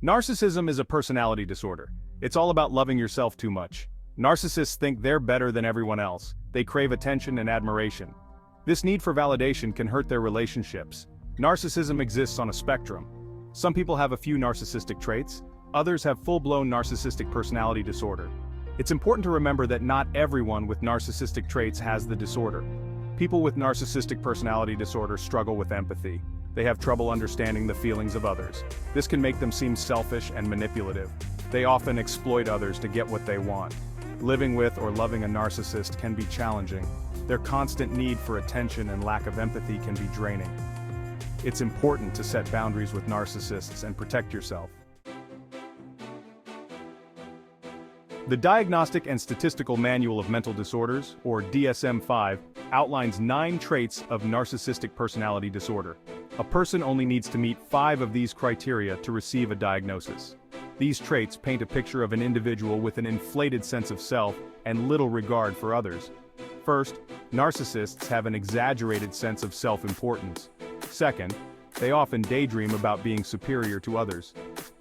Narcissism is a personality disorder. It's all about loving yourself too much. Narcissists think they're better than everyone else. They crave attention and admiration. This need for validation can hurt their relationships. Narcissism exists on a spectrum. Some people have a few narcissistic traits, others have full-blown narcissistic personality disorder. It's important to remember that not everyone with narcissistic traits has the disorder. People with narcissistic personality disorder struggle with empathy. They have trouble understanding the feelings of others. This can make them seem selfish and manipulative. They often exploit others to get what they want. Living with or loving a narcissist can be challenging. Their constant need for attention and lack of empathy can be draining. It's important to set boundaries with narcissists and protect yourself. The Diagnostic and Statistical Manual of Mental Disorders, or DSM-5, outlines 9 traits of narcissistic personality disorder. A person only needs to meet 5 of these criteria to receive a diagnosis. These traits paint a picture of an individual with an inflated sense of self and little regard for others. First, narcissists have an exaggerated sense of self-importance. Second, they often daydream about being superior to others.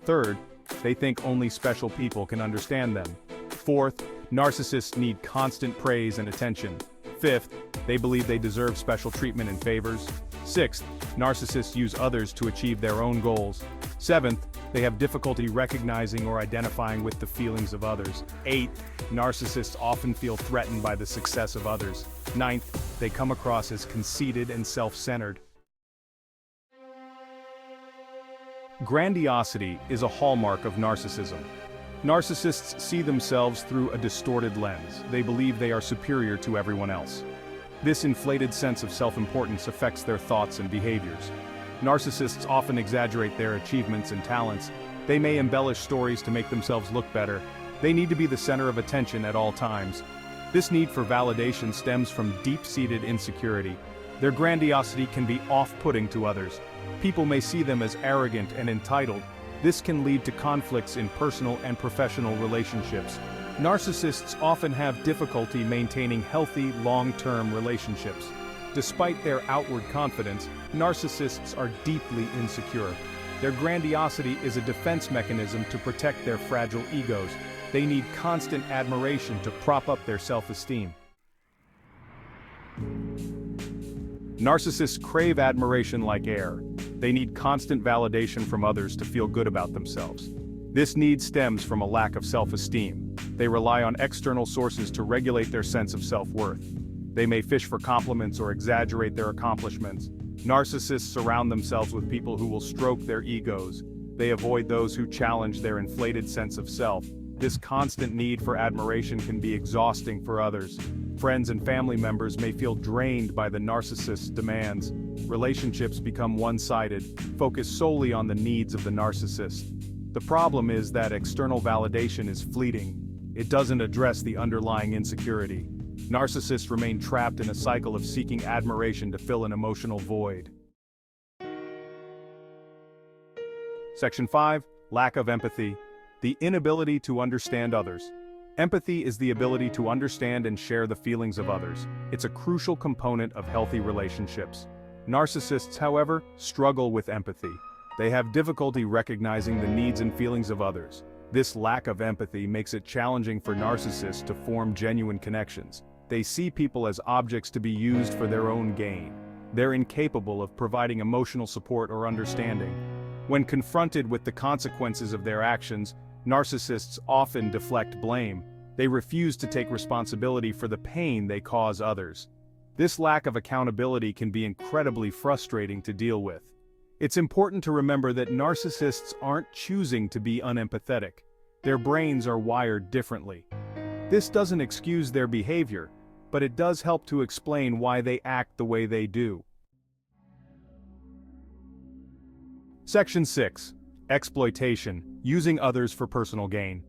Third, they think only special people can understand them. Fourth, narcissists need constant praise and attention. Fifth, they believe they deserve special treatment and favors. Sixth, narcissists use others to achieve their own goals. Seventh, they have difficulty recognizing or identifying with the feelings of others. Eighth, narcissists often feel threatened by the success of others. Ninth, they come across as conceited and self-centered. Grandiosity is a hallmark of narcissism. Narcissists see themselves through a distorted lens. They believe they are superior to everyone else. This inflated sense of self-importance affects their thoughts and behaviors. Narcissists often exaggerate their achievements and talents. They may embellish stories to make themselves look better. They need to be the center of attention at all times. This need for validation stems from deep-seated insecurity. Their grandiosity can be off-putting to others. People may see them as arrogant and entitled. This can lead to conflicts in personal and professional relationships. Narcissists often have difficulty maintaining healthy, long-term relationships. Despite their outward confidence, narcissists are deeply insecure. Their grandiosity is a defense mechanism to protect their fragile egos. They need constant admiration to prop up their self-esteem. Narcissists crave admiration like air. They need constant validation from others to feel good about themselves. This need stems from a lack of self-esteem. They rely on external sources to regulate their sense of self-worth. They may fish for compliments or exaggerate their accomplishments. Narcissists surround themselves with people who will stroke their egos. They avoid those who challenge their inflated sense of self. This constant need for admiration can be exhausting for others. Friends and family members may feel drained by the narcissist's demands. Relationships become one-sided, focused solely on the needs of the narcissist. The problem is that external validation is fleeting. It doesn't address the underlying insecurity. Narcissists remain trapped in a cycle of seeking admiration to fill an emotional void. Section 5. Lack of empathy. The inability to understand others. Empathy is the ability to understand and share the feelings of others. It's a crucial component of healthy relationships. Narcissists, however, struggle with empathy. They have difficulty recognizing the needs and feelings of others. This lack of empathy makes it challenging for narcissists to form genuine connections. They see people as objects to be used for their own gain. They're incapable of providing emotional support or understanding. When confronted with the consequences of their actions, narcissists often deflect blame. They refuse to take responsibility for the pain they cause others. This lack of accountability can be incredibly frustrating to deal with. It's important to remember that narcissists aren't choosing to be unempathetic. Their brains are wired differently. This doesn't excuse their behavior, but it does help to explain why they act the way they do. Section 6. Exploitation, using others for personal gain.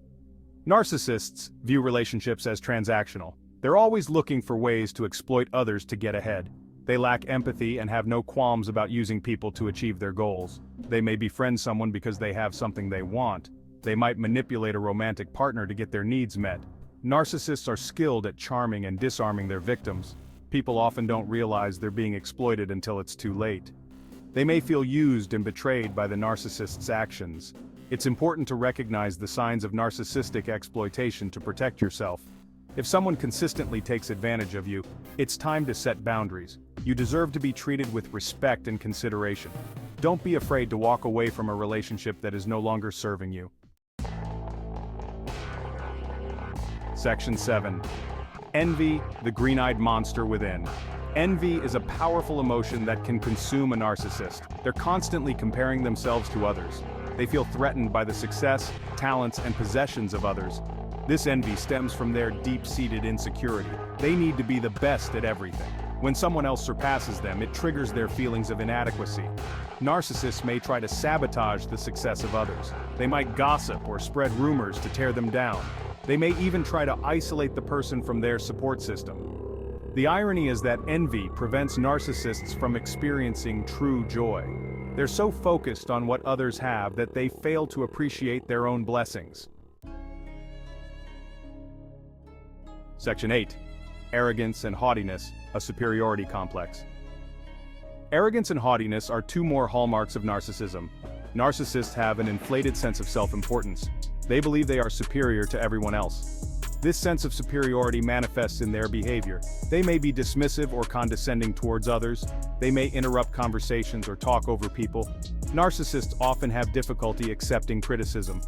Narcissists view relationships as transactional. They're always looking for ways to exploit others to get ahead. They lack empathy and have no qualms about using people to achieve their goals. They may befriend someone because they have something they want. They might manipulate a romantic partner to get their needs met. Narcissists are skilled at charming and disarming their victims. People often don't realize they're being exploited until it's too late. They may feel used and betrayed by the narcissist's actions. It's important to recognize the signs of narcissistic exploitation to protect yourself. If someone consistently takes advantage of you, it's time to set boundaries. You deserve to be treated with respect and consideration. Don't be afraid to walk away from a relationship that is no longer serving you. Section 7. Envy, the green-eyed monster within. Envy is a powerful emotion that can consume a narcissist. They're constantly comparing themselves to others. They feel threatened by the success, talents, and possessions of others. This envy stems from their deep-seated insecurity. They need to be the best at everything. When someone else surpasses them, it triggers their feelings of inadequacy. Narcissists may try to sabotage the success of others. They might gossip or spread rumors to tear them down. They may even try to isolate the person from their support system. The irony is that envy prevents narcissists from experiencing true joy. They're so focused on what others have that they fail to appreciate their own blessings. Section 8. Arrogance and haughtiness, a superiority complex. Arrogance and haughtiness are two more hallmarks of narcissism. Narcissists have an inflated sense of self-importance. They believe they are superior to everyone else. This sense of superiority manifests in their behavior. They may be dismissive or condescending towards others. They may interrupt conversations or talk over people. Narcissists often have difficulty accepting criticism.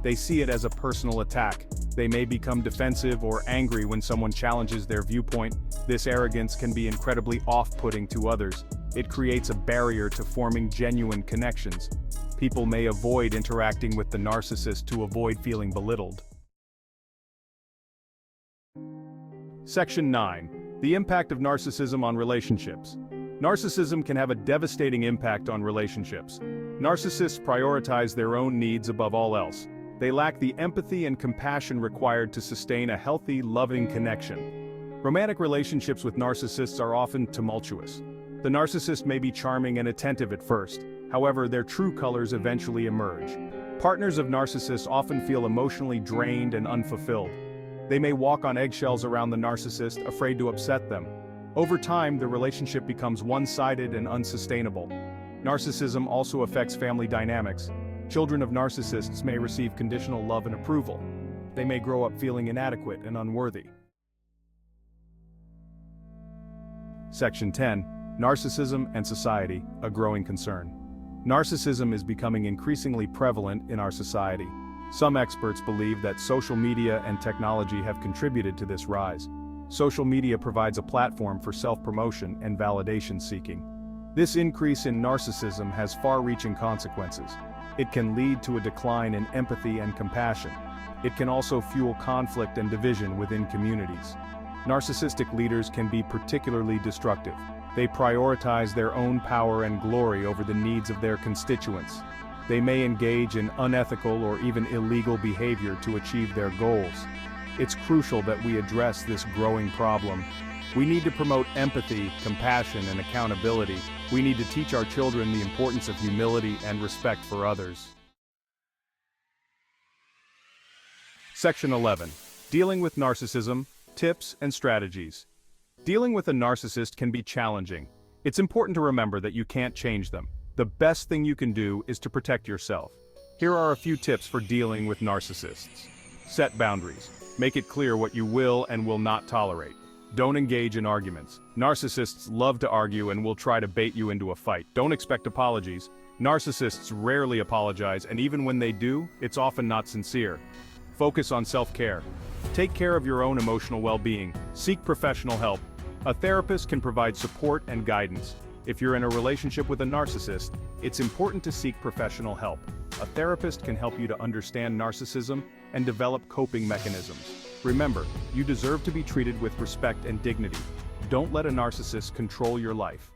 They see it as a personal attack. They may become defensive or angry when someone challenges their viewpoint. This arrogance can be incredibly off-putting to others. It creates a barrier to forming genuine connections. People may avoid interacting with the narcissist to avoid feeling belittled. Section 9. The impact of narcissism on relationships. Narcissism can have a devastating impact on relationships. Narcissists prioritize their own needs above all else. They lack the empathy and compassion required to sustain a healthy, loving connection. Romantic relationships with narcissists are often tumultuous. The narcissist may be charming and attentive at first. However, their true colors eventually emerge. Partners of narcissists often feel emotionally drained and unfulfilled. They may walk on eggshells around the narcissist, afraid to upset them. Over time, the relationship becomes one-sided and unsustainable. Narcissism also affects family dynamics. Children of narcissists may receive conditional love and approval. They may grow up feeling inadequate and unworthy. Section 10. Narcissism and society, a growing concern. Narcissism is becoming increasingly prevalent in our society. Some experts believe that social media and technology have contributed to this rise. Social media provides a platform for self-promotion and validation seeking. This increase in narcissism has far-reaching consequences. It can lead to a decline in empathy and compassion. It can also fuel conflict and division within communities. Narcissistic leaders can be particularly destructive. They prioritize their own power and glory over the needs of their constituents. They may engage in unethical or even illegal behavior to achieve their goals. It's crucial that we address this growing problem. We need to promote empathy, compassion, and accountability. We need to teach our children the importance of humility and respect for others. Section 11. Dealing with narcissism, tips and strategies. Dealing with a narcissist can be challenging. It's important to remember that you can't change them. The best thing you can do is to protect yourself. Here are a few tips for dealing with narcissists. Set boundaries. Make it clear what you will and will not tolerate. Don't engage in arguments. Narcissists love to argue and will try to bait you into a fight. Don't expect apologies. Narcissists rarely apologize, and even when they do, it's often not sincere. Focus on self-care. Take care of your own emotional well-being. Seek professional help. A therapist can provide support and guidance. If you're in a relationship with a narcissist, it's important to seek professional help. A therapist can help you to understand narcissism and develop coping mechanisms. Remember, you deserve to be treated with respect and dignity. Don't let a narcissist control your life.